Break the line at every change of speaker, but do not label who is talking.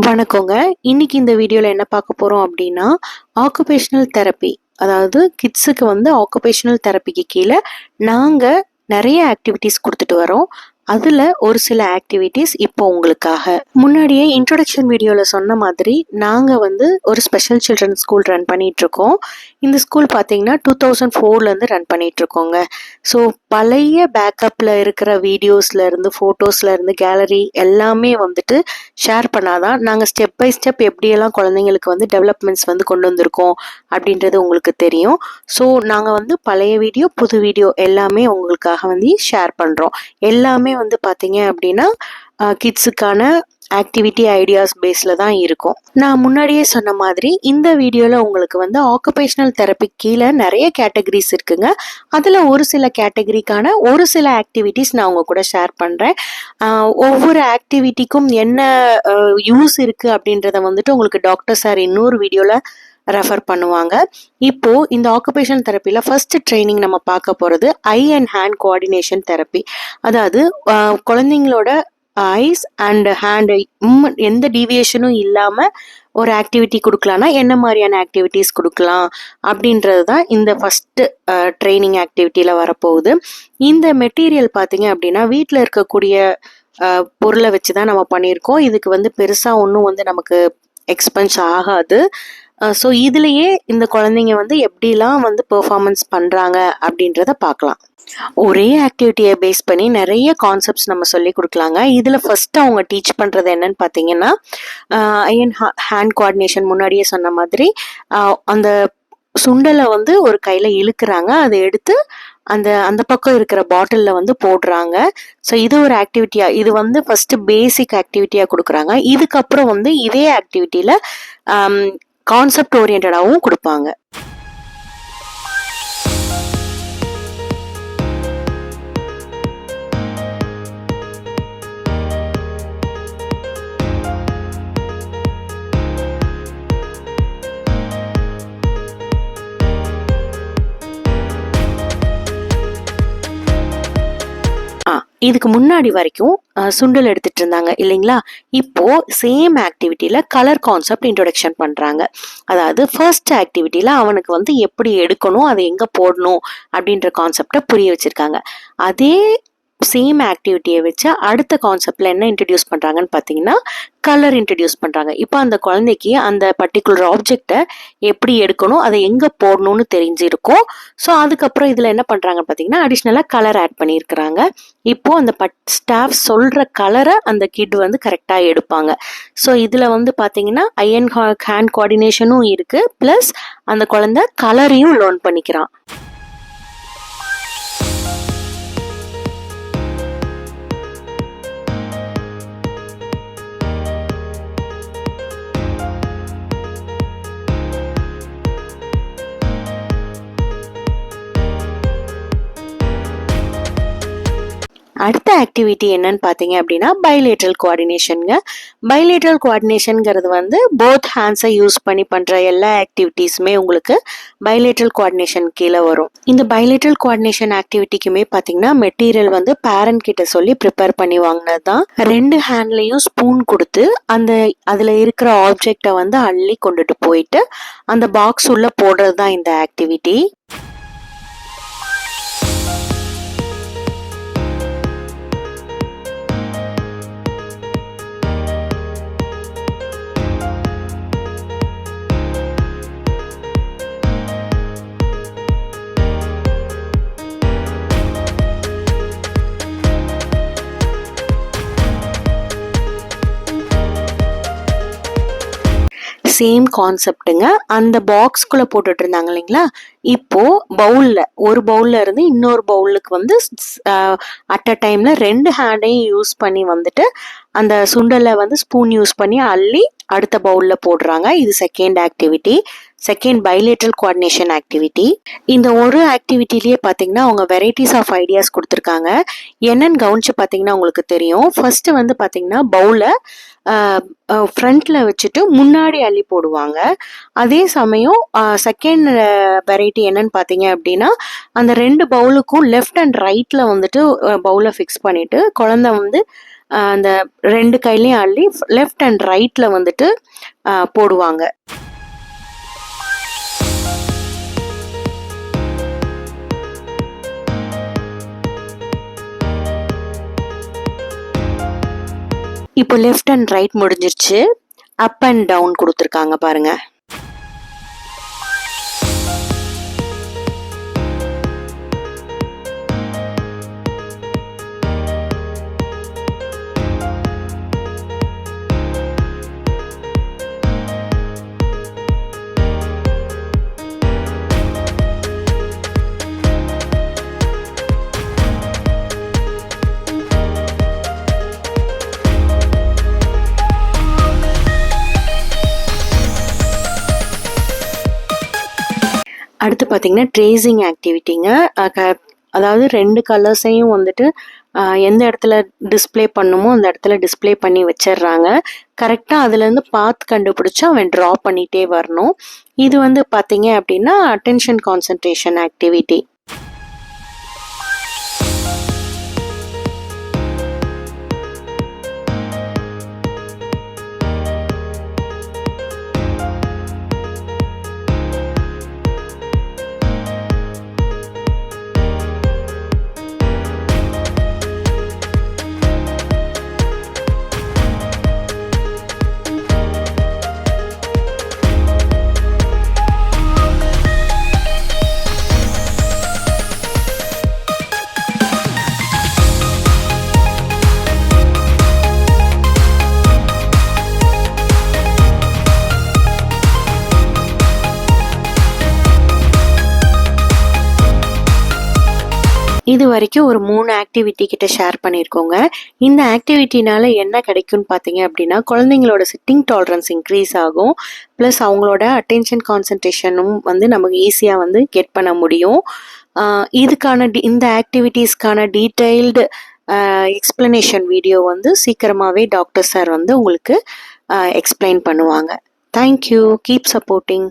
வணக்கங்க. இன்னைக்கு இந்த வீடியோல என்ன பார்க்க போறோம் அப்படின்னா, ஆக்குபேஷனல் தெரப்பி. அதாவது கிட்ஸுக்கு வந்து ஆக்குபேஷனல் தெரப்பிக்கு கீழ நாங்க நெறைய ஆக்டிவிட்டீஸ் குடுத்துட்டு வரோம். அதுல ஒரு சில ஆக்டிவிட்டீஸ் இப்போ உங்களுக்காக. முன்னாடியே இன்ட்ரோடக்ஷன் வீடியோல சொன்ன மாதிரி, நாங்க வந்து ஒரு ஸ்பெஷல் சில்ட்ரன் ஸ்கூல் ரன் பண்ணிட்டுருக்கோம். இந்த ஸ்கூல் பார்த்தீங்கன்னா 2004லேருந்து ரன் பண்ணிட்டுருக்கோங்க. ஸோ பழைய பேக்கப்ல இருக்கிற வீடியோஸ்லேருந்து, ஃபோட்டோஸ்லேருந்து, கேலரி எல்லாமே வந்துட்டு ஷேர் பண்ணாதான் நாங்கள் ஸ்டெப் பை ஸ்டெப் எப்படியெல்லாம் குழந்தைங்களுக்கு வந்து டெவலப்மெண்ட்ஸ் வந்து கொண்டு வந்திருக்கோம் அப்படின்றது உங்களுக்கு தெரியும். ஸோ நாங்கள் வந்து பழைய வீடியோ, புது வீடியோ எல்லாமே உங்களுக்காக வந்து ஷேர் பண்ணுறோம். எல்லாமே வந்து பார்த்தீங்க அப்படின்னா கிட்ஸுக்கான ஆக்டிவிட்டி ஐடியாஸ் பேஸில் தான் இருக்கும். நான் முன்னாடியே சொன்ன மாதிரி இந்த வீடியோவில் உங்களுக்கு வந்து ஆக்குபேஷனல் தெரப்பி கீழே நிறைய கேட்டகரிஸ் இருக்குங்க. அதில் ஒரு சில கேட்டகரிக்கான ஒரு சில ஆக்டிவிட்டீஸ் நான் உங்க கூட ஷேர் பண்ணுறேன். ஒவ்வொரு ஆக்டிவிட்டிக்கும் என்ன யூஸ் இருக்குது அப்படின்றத வந்துட்டு உங்களுக்கு டாக்டர் சார் இன்னொரு வீடியோவில் ரெஃபர் பண்ணுவாங்க. இப்போ இந்த ஆக்குபேஷன் தெரப்பியில் ஃபர்ஸ்ட் ட்ரைனிங் நம்ம பார்க்க போகிறது I and hand coordination therapy. அதாவது குழந்தைங்களோட ஐஸ் அண்ட் ஹேண்ட் எந்த டீவியேஷனும் இல்லாமல் ஒரு ஆக்டிவிட்டி கொடுக்கலான்னா என்ன மாதிரியான ஆக்டிவிட்டீஸ் கொடுக்கலாம் அப்படின்றது தான் இந்த ஃபஸ்ட்டு ட்ரைனிங் ஆக்டிவிட்டியில் வரப்போகுது. இந்த மெட்டீரியல் பார்த்தீங்க அப்படின்னா வீட்டில் இருக்கக்கூடிய பொருளை வச்சு தான் நம்ம பண்ணியிருக்கோம். இதுக்கு வந்து பெருசாக ஒன்றும் வந்து நமக்கு எக்ஸ்பென்ஸ் ஆகாது. ஸோ இதுலேயே இந்த குழந்தைங்க வந்து எப்படிலாம் வந்து பெர்ஃபார்மன்ஸ் பண்ணுறாங்க அப்படின்றத பார்க்கலாம். ஒரே ஆக்டிவிட்டியை பேஸ் பண்ணி நிறைய கான்செப்ட்ஸ் நம்ம சொல்லி கொடுக்கலாங்க. இதில் ஃபர்ஸ்ட் அவங்க டீச் பண்ணுறது என்னன்னு பார்த்தீங்கன்னா ஐ அண்ட் ஹேண்ட் கோஆர்டினேஷன். முன்னாடியே சொன்ன மாதிரி அந்த சுண்டலை வந்து ஒரு கையில் இழுக்கிறாங்க, அதை எடுத்து அந்த பக்கம் இருக்கிற பாட்டிலில் வந்து போடுறாங்க. ஸோ இது ஒரு ஆக்டிவிட்டியாக, இது வந்து ஃபஸ்ட்டு பேசிக் ஆக்டிவிட்டியாக கொடுக்குறாங்க. இதுக்கப்புறம் வந்து இதே ஆக்டிவிட்டியில் கான்செப்ட் ஓரியன்டாகவும் கொடுப்பாங்க. இதுக்கு முன்னாடி வரைக்கும் சுண்டல் எடுத்துட்டு இருந்தாங்க இல்லைங்களா? இப்போ சேம் ஆக்டிவிட்டியில கலர் கான்செப்ட் இன்ட்ரோடக்ஷன் பண்றாங்க. அதாவது ஃபர்ஸ்ட் ஆக்டிவிட்டியில அவனுக்கு வந்து எப்படி எடுக்கணும், அதை எங்க போடணும் அப்படின்ற கான்செப்டை புரிய வச்சிருக்காங்க. அதே சேம் ஆக்டிவிட்டியை வச்சு அடுத்த கான்செப்ட்ல என்ன இன்ட்ரடியூஸ் பண்றாங்கன்னு பார்த்தீங்கன்னா கலர் இன்ட்ரடியூஸ் பண்றாங்க. இப்போ அந்த குழந்தைக்கு அந்த பர்டிகுலர் ஆப்ஜெக்டை எப்படி எடுக்கணும், அதை எங்க போடணும்னு தெரிஞ்சிருக்கும். ஸோ அதுக்கப்புறம் இதுல என்ன பண்றாங்கன்னு பார்த்தீங்கன்னா அடிஷ்னலா கலர் ஆட் பண்ணியிருக்கிறாங்க. இப்போ அந்த ஸ்டாஃப் சொல்ற கலரை அந்த கிட் வந்து கரெக்டா எடுப்பாங்க. ஸோ இதுல வந்து பார்த்தீங்கன்னா ஐ அண்ட் ஹேண்ட் கோஆர்டினேஷனும் இருக்கு, பிளஸ் அந்த குழந்தை கலரையும் லேர்ன் பண்ணிக்கிறான். அடுத்த ஆக்டிவிட்டி என்னன்னு பார்த்தீங்க அப்படின்னா பைலேட்ரல் கோஆர்டினேஷனுங்க. பைலேட்ரல் கோஆர்டினேஷனுங்கிறது வந்து போத் ஹேண்ட்ஸை யூஸ் பண்ணி பண்ணுற எல்லா ஆக்டிவிட்டீஸுமே உங்களுக்கு பைலேட்ரல் கோஆர்டினேஷன் கீழே வரும். இந்த பைலேட்ரல் கோஆர்டினேஷன் ஆக்டிவிட்டிக்குமே பார்த்தீங்கன்னா மெட்டீரியல் வந்து பேரண்ட் கிட்ட சொல்லி ப்ரிப்பேர் பண்ணி வாங்கினது தான். 2 ஹேண்ட்லேயும் ஸ்பூன் கொடுத்து அதில் இருக்கிற ஆப்ஜெக்டை வந்து அள்ளி கொண்டுட்டு போயிட்டு அந்த பாக்ஸ் உள்ள போடுறது தான் இந்த ஆக்டிவிட்டி. சேம் கான்செப்டுங்க. அந்த பாக்ஸ்குள்ளே போட்டுட்டு இருந்தாங்க இல்லைங்களா? இப்போ ஒரு பவுல்ல இருந்து இன்னொரு பவுலுக்கு வந்து அட் அ டைம்ல 2 ஹேண்டையும் யூஸ் பண்ணி வந்துட்டு அந்த சுண்டலை வந்து ஸ்பூன் யூஸ் பண்ணி அள்ளி அடுத்த பவுல்ல போடுறாங்க. இது second activity, second bilateral coordination activity. இந்த ஒரு ஆக்டிவிட்டிலேயே பார்த்தீங்கன்னா அவங்க வெரைட்டிஸ் ஆஃப் ஐடியாஸ் கொடுத்துருக்காங்க. என்னன்னு கவனிச்சு பார்த்தீங்கன்னா உங்களுக்கு தெரியும். ஃபர்ஸ்ட் வந்து பார்த்தீங்கன்னா பவுலை ஃப்ரண்ட்ல வச்சுட்டு முன்னாடி அள்ளி போடுவாங்க. அதே சமயம் செகண்ட் வெரைட்டி என்னன்னு பார்த்தீங்க அப்படின்னா அந்த 2 பவுலுக்கும் லெஃப்ட் அண்ட் ரைட்ல வந்துட்டு பவுலை ஃபிக்ஸ் பண்ணிட்டு குழந்தை வந்து அந்த 2 கையிலையும் அள்ளி லெஃப்ட் அண்ட் ரைட்டில் வந்துட்டு போடுவாங்க. இப்போ லெஃப்ட் அண்ட் ரைட் முடிஞ்சிருச்சு. அப் அண்ட் டவுன் கொடுத்துருக்காங்க பாருங்க. அடுத்து பார்த்தீங்கன்னா ட்ரேசிங் ஆக்டிவிட்டிங்க. அதாவது 2 கலர்ஸையும் வந்துட்டு எந்த இடத்துல டிஸ்பிளே பண்ணுமோ அந்த இடத்துல டிஸ்பிளே பண்ணி வச்சிடுறாங்க. கரெக்டாக அதுலேருந்து பார்த்து கண்டுபிடிச்சி அவன் ட்ரா பண்ணிகிட்டே வரணும். இது வந்து பார்த்தீங்க அப்படின்னா அட்டென்ஷன் கான்சன்ட்ரேஷன் ஆக்டிவிட்டி. இது வரைக்கும் ஒரு 3 ஆக்டிவிட்டி கிட்ட ஷேர் பண்ணியிருக்கோங்க. இந்த ஆக்டிவிட்டினால என்ன கிடைக்கும்னு பார்த்தீங்க அப்படின்னா, குழந்தைங்களோட சிட்டிங் டாலரன்ஸ் இன்க்ரீஸ் ஆகும். ப்ளஸ் அவங்களோட அட்டென்ஷன் கான்சன்ட்ரேஷனும் வந்து நமக்கு ஈஸியாக வந்து கெட் பண்ண முடியும். இதுக்கான இந்த ஆக்டிவிட்டீஸ்க்கான டீட்டெயில்டு எக்ஸ்பிளனேஷன் வீடியோ வந்து சீக்கிரமாகவே டாக்டர் சார் வந்து உங்களுக்கு எக்ஸ்பிளைன் பண்ணுவாங்க. தேங்க்யூ. Keep supporting.